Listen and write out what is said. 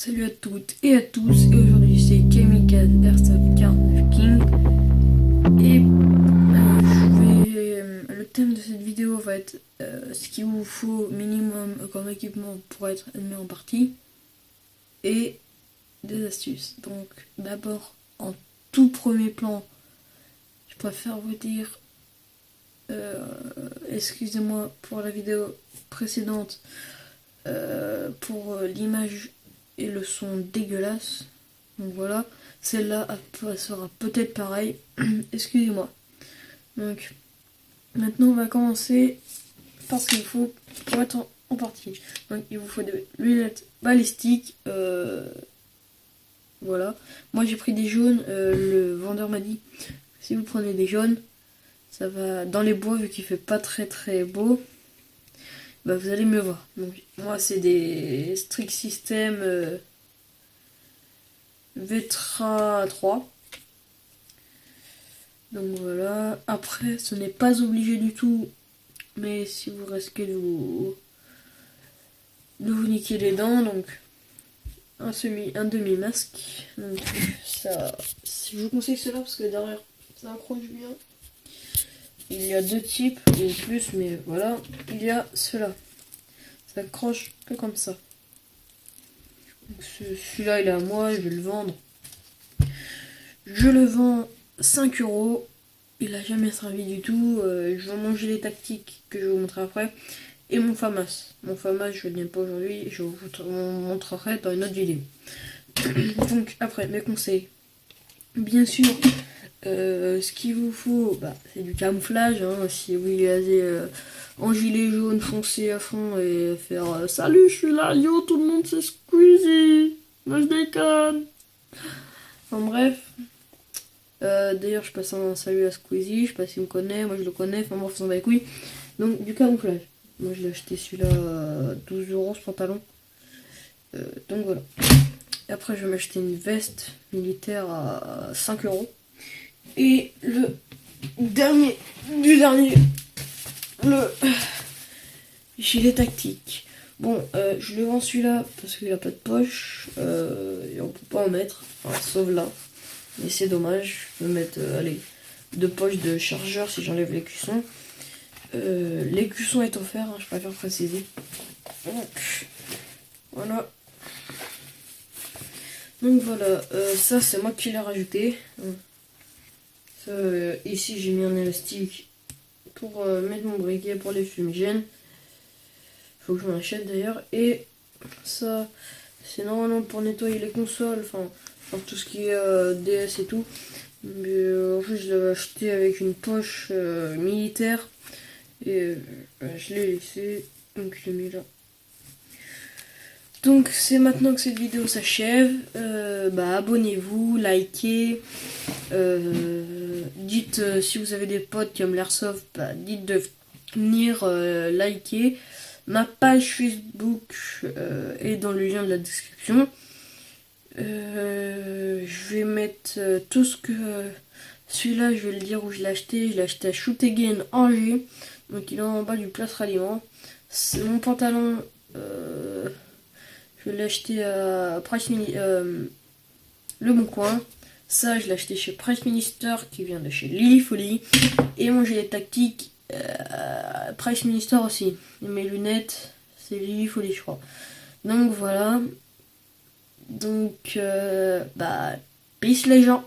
Salut à toutes et à tous, et aujourd'hui c'est Kamikaze Airsoft 49 King. Et le thème de cette vidéo va être ce qu'il vous faut minimum comme équipement pour être admis en partie et des astuces. Donc d'abord, en tout premier plan, je préfère vous dire excusez-moi pour la vidéo précédente pour l'image et le son dégueulasse. Donc voilà, celle-là sera peut-être pareil. Excusez-moi. Donc maintenant on va commencer par ce qu'il faut pour être en partie. Donc il vous faut des lunettes balistiques. Voilà. Moi j'ai pris des jaunes. Le vendeur m'a dit si vous prenez des jaunes, ça va dans les bois vu qu'il fait pas très très beau. Bah, vous allez mieux voir. Donc moi c'est des Strict System Vetra 3. Donc voilà. Après, ce n'est pas obligé du tout, mais si vous risquez de vous niquer les dents, donc un demi-masque. Donc ça, je vous conseille cela parce que derrière, ça accroche bien. Il y a deux types ou plus, mais voilà, il y a cela. Ça accroche que comme ça. Celui-là, il est à moi, je vais le vendre. Je le vends 5 €. Il a jamais servi du tout. Je vais manger les tactiques que je vais vous montrer après. Et mon FAMAS. Mon FAMAS, je ne viens pas aujourd'hui. Je vous montrerai dans une autre vidéo. Donc, après, mes conseils. Bien sûr, ce qu'il vous faut, c'est du camouflage. Hein, si vous voulez aller en gilet jaune, foncer à fond et faire salut, je suis là, yo, tout le monde c'est Squeezie. Moi je déconne. Enfin bref. D'ailleurs, je passe un salut à Squeezie, je sais pas s'il me connaît, moi je le connais, enfin bref, on s'en va les couilles. Donc, du camouflage. Moi je l'ai acheté celui-là à 12 € ce pantalon. Donc voilà. Et après, je vais m'acheter une veste militaire à 5 €. Et le dernier du dernier, le gilet tactique. Bon, je le vends celui-là parce qu'il a pas de poche et on peut pas en mettre, enfin, sauf là. Et c'est dommage, je peux mettre deux poches de chargeur si j'enlève les cuissons. Les cuissons est offert, hein, je préfère préciser. Donc, voilà. Donc voilà, ça c'est moi qui l'ai rajouté. Ça, ici j'ai mis un élastique pour mettre mon briquet pour les fumigènes. Faut que je m'en achète d'ailleurs. Et ça, c'est normalement pour nettoyer les consoles, enfin tout ce qui est DS et tout. Mais en fait, je l'avais acheté avec une poche militaire. Et je l'ai laissé. Donc je l'ai mis là. Donc c'est maintenant que cette vidéo s'achève. Abonnez-vous, likez. Dites si vous avez des potes qui aiment l'airsoft, dites de venir liker. Ma page Facebook est dans le lien de la description. Je vais mettre tout ce que... celui-là, je vais le dire où je l'ai acheté. Je l'ai acheté à Shoot Again Angers. Donc il est en bas du Place Ralliement. Mon pantalon, je l'ai acheté à Price Le Bon Coin. Ça, je l'ai acheté chez Price Minister qui vient de chez Lily Folly. Et mon gilet tactique, Price Minister aussi. Et mes lunettes, c'est Lily Folly, je crois. Donc voilà. Donc, peace les gens.